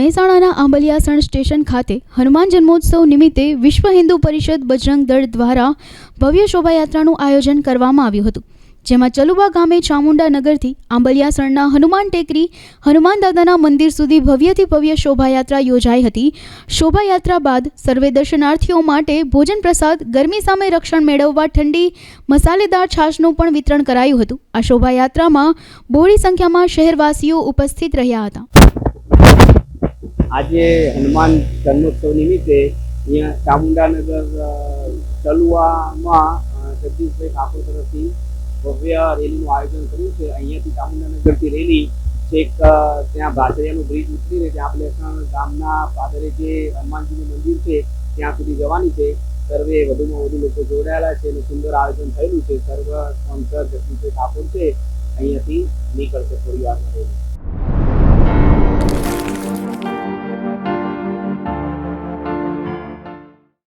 મહેસાણાના આંબલિયાસણ સ્ટેશન ખાતે હનુમાન જન્મોત્સવ નિમિત્તે વિશ્વ હિન્દુ પરિષદ બજરંગ દળ દ્વારા ભવ્ય શોભાયાત્રાનું આયોજન કરવામાં આવ્યું હતું, જેમાં ચલુબા ગામે ચામુંડા નગરથી આંબલિયાસણના હનુમાન ટેકરી હનુમાન દાદાના મંદિર સુધી ભવ્યથી ભવ્ય શોભાયાત્રા યોજાઈ હતી। શોભાયાત્રા બાદ સર્વે દર્શનાર્થીઓ માટે ભોજન પ્રસાદ, ગરમી સામે રક્ષણ મેળવવા ઠંડી મસાલેદાર છાશનું પણ વિતરણ કરાયું હતું। આ શોભાયાત્રામાં બહોળી સંખ્યામાં શહેરવાસીઓ ઉપસ્થિત રહ્યા હતા। આજે હનુમાન જન્મોત્સવ નિમિત્તે અહીંયા ચામુંડાનગર ચલુવામાં જગદીશભાઈ ઠાકોર તરફથી ભવ્ય રેલીનું આયોજન કર્યું છે। અહીંયાથી ચામુંડાનગરથી રેલી છેક ત્યાં ભાસરિયાનો બ્રિજ ઉતરીને ત્યાં આંબલિયાસણ ગામના પાદરે જે હનુમાનજીનું મંદિર છે ત્યાં સુધી જવાની છે। સર્વે વધુમાં વધુ લોકો જોડાયેલા છે અને સુંદર આયોજન થયેલું છે। સર્વ સ્પોન્સર જગદીશભાઈ ઠાકોર છે, અહીંયાથી નીકળશે થોડી વારમાં રેલી।